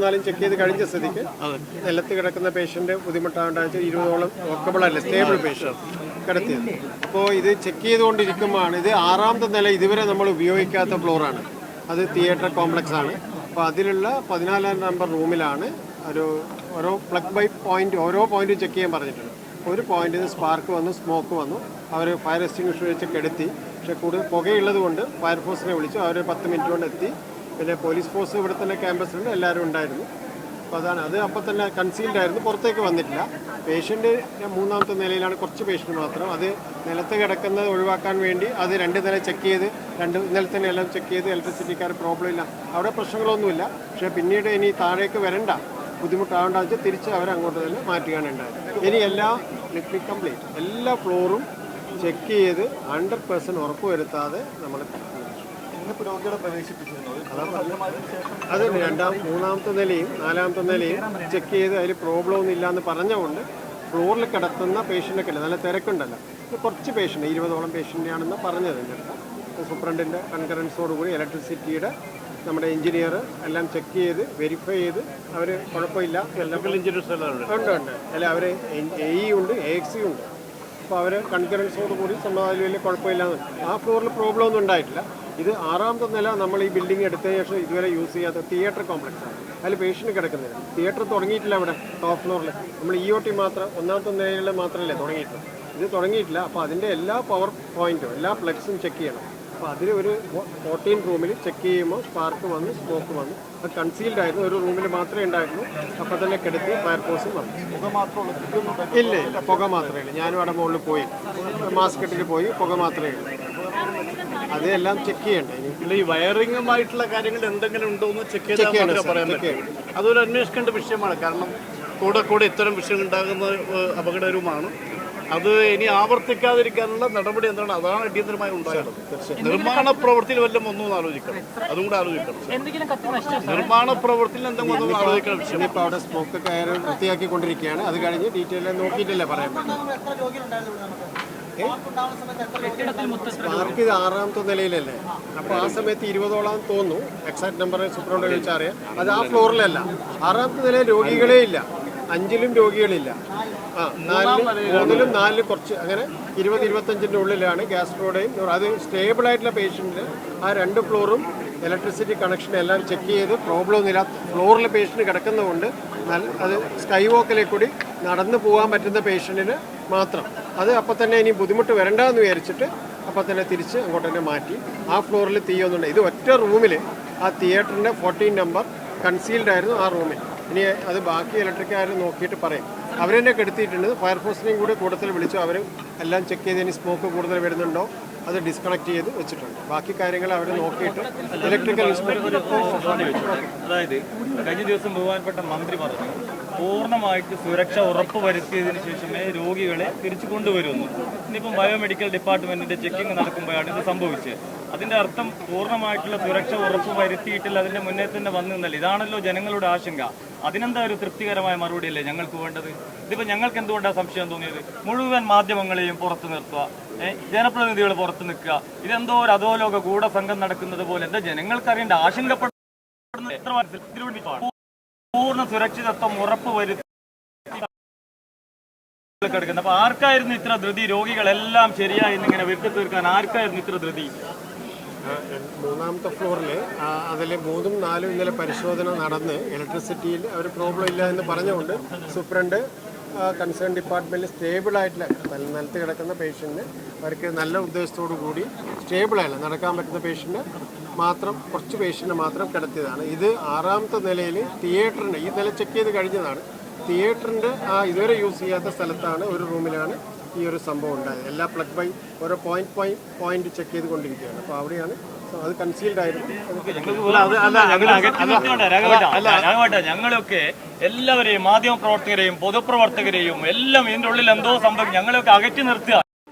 എന്നാലും ചെക്ക് ചെയ്ത് കഴിഞ്ഞ സ്ഥിതിക്ക് നിലത്ത് കിടക്കുന്ന പേഷ്യന്റ് ബുദ്ധിമുട്ടാണ്ടാച്ച 20ഓളം വോക്കബിൾ അല്ല സ്റ്റേബിൾ പേഷ്യന്റ് കിടത്തിയത്. അപ്പോൾ ഇത് ചെക്ക് ചെയ്തുകൊണ്ടിരിക്കുമ്പോഴാണ് ഇത് 6ാമത്തെ നില ഇതുവരെ നമ്മൾ ഉപയോഗിക്കാത്ത ഫ്ലോറാണ്. അത് തിയേറ്റർ കോംപ്ലക്സ് ആണ്. അപ്പോൾ അതിലുള്ള 14ാം നമ്പർ റൂമിലാണ് ഓരോ പ്ലഗ് ബൈ പോയിന്റ് ഓരോ പോയിന്റും ചെക്ക് ചെയ്യാൻ പറഞ്ഞിട്ടുണ്ട്. ഒരു പോയിന്റിൽ നിന്ന് സ്പാർക്ക് വന്നു, സ്മോക്ക് വന്നു. അവർ ഫയർ എക്സ്റ്റിംഗ്വിഷർ വെച്ച് കെടുത്തി. പക്ഷേ കൂടുതൽ പുകയുള്ളത് കൊണ്ട് ഫയർഫോഴ്സിനെ വിളിച്ചു. അവർ 10 മിനിറ്റ് കൊണ്ട് എത്തി. പിന്നെ പോലീസ് ഫോഴ്സ് ഇവിടെ തന്നെ ക്യാമ്പസിലുണ്ട്, എല്ലാവരും ഉണ്ടായിരുന്നു. അപ്പോൾ അതാണ് അത് അപ്പോൾ തന്നെ കൺസീൽഡ് ആയിരുന്നു, പുറത്തേക്ക് വന്നിട്ടില്ല. പേഷ്യൻ്റ് 3ാമത്തെ നിലയിലാണ്, കുറച്ച് പേഷ്യൻ്റ് മാത്രം. അത് നിലത്ത് കിടക്കുന്നത് ഒഴിവാക്കാൻ വേണ്ടി അത് 2 നില ചെക്ക് ചെയ്ത് ഇന്നലെ തന്നെ എല്ലാം ചെക്ക് ചെയ്ത് ഇലക്ട്രിസിറ്റിക്കാർ പ്രോബ്ലം ഇല്ല, അവിടെ പ്രശ്നങ്ങളൊന്നുമില്ല. പക്ഷേ പിന്നീട് ഇനി താഴേക്ക് വരണ്ട, ബുദ്ധിമുട്ടാവേണ്ട വെച്ചാൽ തിരിച്ച് അവരങ്ങോട്ട് തന്നെ മാറ്റുകയാണ് ഉണ്ടായത്. ഇനി കംപ്ലീറ്റ് എല്ലാ ഫ്ലോറും ചെക്ക് ചെയ്ത് 100% ഉറപ്പ് വരുത്താതെ നമ്മൾ അത് 3ാമത്തെ നിലയും 4ാമത്തെ നിലയും ചെക്ക് ചെയ്ത് അതിൽ പ്രോബ്ലം ഒന്നും ഇല്ലയെന്ന് പറഞ്ഞുകൊണ്ട് ഫ്ലോറിൽ കിടത്തുന്ന പേഷ്യൻ്റൊക്കെ അല്ല, നല്ല തിരക്കുണ്ടല്ലോ, കുറച്ച് പേഷ്യൻ്റ് 20ഓളം പേഷ്യൻ്റാണെന്ന് പറഞ്ഞത്. സൂപ്രണ്ടിൻ്റെ കൺകറൻസോടുകൂടി ഇലക്ട്രിസിറ്റിയുടെ നമ്മുടെ എഞ്ചിനീയർ എല്ലാം ചെക്ക് ചെയ്ത് വെരിഫൈ ചെയ്ത് അവർ കുഴപ്പമില്ല ഉണ്ട് അല്ല, അവർ AE ഉണ്ട്, AXE ഉണ്ട്. അപ്പോൾ അവർ കൺകറൻസോടുകൂടി സമ്മതം വലിയ കുഴപ്പമില്ലാന്ന്. ആ ഫ്ലോറിൽ പ്രോബ്ലം ഒന്നും ഉണ്ടായിട്ടില്ല. ഇത് 6ാമത്തെ നില നമ്മൾ ഈ ബിൽഡിംഗ് എടുത്തതിന് ശേഷം ഇതുവരെ യൂസ് ചെയ്യാത്ത തിയേറ്റർ കോംപ്ലക്സ് ആണ്. അതിൽ പേഷ്യൻ്റ് കിടക്കുന്നില്ല. തിയേറ്റർ തുടങ്ങിയിട്ടില്ല അവിടെ ടോപ്പ് ഫ്ലോറിൽ. നമ്മൾ EOT മാത്രം 1ാമത്തെ നിലയിൽ മാത്രമല്ലേ തുടങ്ങിയിട്ടുള്ളൂ, ഇത് തുടങ്ങിയിട്ടില്ല. അപ്പോൾ അതിൻ്റെ എല്ലാ പവർ പോയിൻറ്റും എല്ലാ പ്ലഗ്സും ചെക്ക് ചെയ്യണം. അപ്പോൾ അതിൽ ഒരു 14 റൂമിൽ ചെക്ക് ചെയ്യുമ്പോൾ സ്പാർക്ക് വന്ന്, സ്മോക്ക് വന്നു. അത് കൺസീൽഡ് ആയിരുന്നു, ഒരു റൂമിൽ മാത്രമേ ഉണ്ടായിരുന്നു. അപ്പോൾ തന്നെ കിടത്തി ഫയർഫോഴ്സും വന്നു. ഇല്ല പുക മാത്രമേ ഉള്ളൂ. ഞാനും അവിടെ മുകളിൽ പോയി മാസ്ക് ഇട്ടിട്ട് പോയി, പുക മാത്രമേ ഉള്ളൂ. അതെല്ലാം ചെക്ക് ചെയ്യണ്ടേ. ഇനി ഈ വയറിങ്ങുമായിട്ടുള്ള കാര്യങ്ങൾ എന്തെങ്കിലും ഉണ്ടോ എന്ന് ചെക്ക് ചെയ്താൽ പറയാൻ പറ്റും. അതൊരു അന്വേഷിക്കേണ്ട വിഷയമാണ്. കാരണം കൂടെ ഇത്തരം വിഷയം ഉണ്ടാകുന്ന അപകടകരവുമാണ്. അത് ഇനി ആവർത്തിക്കാതിരിക്കാനുള്ള നടപടി എന്താണ്, അതാണ് അടിയന്തരമായി ഉണ്ടായത്. നിർമ്മാണ പ്രവൃത്തിയിൽ വല്ലതും ഒന്നും ആലോചിക്കണം, അതും കൂടെ ആലോചിക്കണം. നിർമ്മാണ പ്രവൃത്തിയിൽ എന്തെങ്കിലും ഒന്നും ആലോചിക്കണം വിഷയം. ഇപ്പോൾ അവിടെ സ്മോക്ക് കയറി വൃത്തിയാക്കിക്കൊണ്ടിരിക്കുകയാണ്. അത് കഴിഞ്ഞ് ഡീറ്റെയിൽ നോക്കിയിട്ടല്ലേ പറയാൻ പറ്റും. സ്പാർക്ക് ഇത് 6ാമത്തെ നിലയിലല്ലേ, അപ്പോൾ ആ സമയത്ത് 20ഓളം തോന്നുന്നു. എക്സാക്ട് നമ്പർ സൂപ്രണ്ട് ചോദിച്ചാൽ അറിയാം. അത് ആ ഫ്ലോറിലല്ല. 6ാമത്തെ നിലയിൽ രോഗികളേ ഇല്ല, 5ലും രോഗികളില്ല. 3ലും 4ലും കുറച്ച് അങ്ങനെ 20-25ൻ്റെ ഉള്ളിലാണ് ഗ്യാസ്ട്രോയുടെയും. അത് സ്റ്റേബിളായിട്ടുള്ള പേഷ്യൻറ്റിന് ആ 2 ഫ്ലോറും ഇലക്ട്രിസിറ്റി കണക്ഷൻ എല്ലാം ചെക്ക് ചെയ്ത് പ്രോബ്ലം ഒന്നുമില്ല. ഫ്ലോറിൽ പേഷ്യൻറ്റ് കിടക്കുന്നതുകൊണ്ട് അത് സ്കൈ വോക്കിലേക്ക് കൂടി നടന്നു പോകാൻ പറ്റുന്ന പേഷ്യൻറ്റിന് മാത്രം. അത് അപ്പം തന്നെ ഇനി ബുദ്ധിമുട്ട് വരണ്ടെന്ന് വിചാരിച്ചിട്ട് അപ്പം തന്നെ തിരിച്ച് അങ്ങോട്ട് തന്നെ മാറ്റി. ആ ഫ്ലോറിൽ തീയൊന്നുണ്ട്. ഇത് ഒറ്റ റൂമിൽ ആ തിയേറ്ററിൻ്റെ 14 നമ്പർ കൺസീൽഡ് ആയിരുന്നു ആ റൂമിൽ. ഇനി അത് ബാക്കി ഇലക്ട്രിക്കാർ നോക്കിയിട്ട് പറയും. അവരെന്നെ കെടുത്തിയിട്ടുണ്ട്. ഫയർഫോഴ്സിനെയും കൂടി കൂടുതൽ വിളിച്ചു. അവർ എല്ലാം ചെക്ക് ചെയ്ത് ഇനി സ്മോക്ക് കൂടുതൽ വരുന്നുണ്ടോ അത് ഡിസ്കണക്ട് ചെയ്ത് വെച്ചിട്ടുണ്ട്. ബാക്കി കാര്യങ്ങൾ അവർ നോക്കിയിട്ട് ഇലക്ട്രിക്കൽ ഇൻസ്പെക്ടർ. അതായത് കഴിഞ്ഞ ദിവസം ബഹുമാനപ്പെട്ട മന്ത്രി പറഞ്ഞു പൂർണ്ണമായിട്ട് സുരക്ഷ ഉറപ്പുവരുത്തിയതിന് ശേഷമേ രോഗികളെ തിരിച്ചു കൊണ്ടുവരുന്നു. ഇന്നിപ്പം ബയോമെഡിക്കൽ ഡിപ്പാർട്ട്മെന്റിന്റെ ചെക്കിംഗ് നടക്കുമ്പോഴാണ് ഇത് സംഭവിച്ചത്. അതിന്റെ അർത്ഥം പൂർണ്ണമായിട്ടുള്ള സുരക്ഷ ഉറപ്പ് വരുത്തിയിട്ടില്ല, അതിന്റെ മുന്നേ തന്നെ വന്നു നിന്നല്ല. ഇതാണല്ലോ ജനങ്ങളുടെ ആശങ്ക. അതിനെന്താ ഒരു തൃപ്തികരമായ മറുപടിയല്ലേ ഞങ്ങൾക്ക് വേണ്ടത്? ഇതിപ്പോൾ ഞങ്ങൾക്ക് എന്തുകൊണ്ടാണ് സംശയം തോന്നിയത്? മുഴുവൻ മാധ്യമങ്ങളെയും പുറത്തു നിർത്തുക, ജനപ്രതിനിധികൾ പുറത്തു നിൽക്കുക, ഇതെന്തോ ഒരു അധോലോക ഗൂഢസംഘം നടക്കുന്നത് പോലെ. എന്താ ജനങ്ങൾക്കറിയേണ്ട? ആശങ്കപ്പെടുന്നത് എത്ര വർഷത്തിൽ പൂർണ്ണ സുരക്ഷിതത്വം ഉറപ്പ് വരുത്തി കിടക്കുന്നത്. അപ്പൊ ആർക്കായിരുന്നു ഇത്ര ധൃതി? രോഗികളെല്ലാം ശരിയായി ഇങ്ങനെ വിട്ടു തീർക്കാൻ ആർക്കായിരുന്നു ഇത്ര ധൃതി? 3ാമത്തെ ഫ്ലോറിൽ അതിൽ 3ഉം 4ഉം ഇന്നലെ പരിശോധന നടന്ന് ഇലക്ട്രിസിറ്റിയിൽ അവർ പ്രോബ്ലം ഇല്ല എന്ന് പറഞ്ഞുകൊണ്ട് സൂപ്രണ്ട് കൺസേൺ ഡിപ്പാർട്ട്മെൻറ്റിൽ സ്റ്റേബിളായിട്ടില്ല നിലത്ത് കിടക്കുന്ന പേഷ്യൻറ്റിന് അവർക്ക് നല്ല ഉദ്ദേശത്തോടു കൂടി സ്റ്റേബിളായില്ല നടക്കാൻ പറ്റുന്ന പേഷ്യൻറ്റ് മാത്രം, കുറച്ച് പേഷ്യൻറ്റ് മാത്രം കിടത്തിയതാണ്. ഇത് 6ാമത്തെ നിലയിൽ തിയേറ്ററിൻ്റെ ഈ നില ചെക്ക് ചെയ്ത് കഴിഞ്ഞതാണ്. തിയേറ്ററിൻ്റെ ഇതുവരെ യൂസ് ചെയ്യാത്ത സ്ഥലത്താണ്, ഒരു റൂമിലാണ് ഈ ഒരു സംഭവം ഉണ്ടായത്. എല്ലാ പ്ലഗ് ബൈ ഓരോ പോയിന്റ് ചെക്ക് ചെയ്തുകൊണ്ടിരിക്കുകയാണ്. അപ്പോൾ അവിടെയാണ് അത് കൺസീൽഡ് ആയിരുന്നു. ഞങ്ങളൊക്കെ എല്ലാവരെയും മാധ്യമ പ്രവർത്തകരെയും പൊതുപ്രവർത്തകരെയും എല്ലാം ഇതിൻ്റെ ഉള്ളിൽ എന്തോ സംഭവിക്കും, ഞങ്ങളൊക്കെ അകറ്റി നിർത്തുക.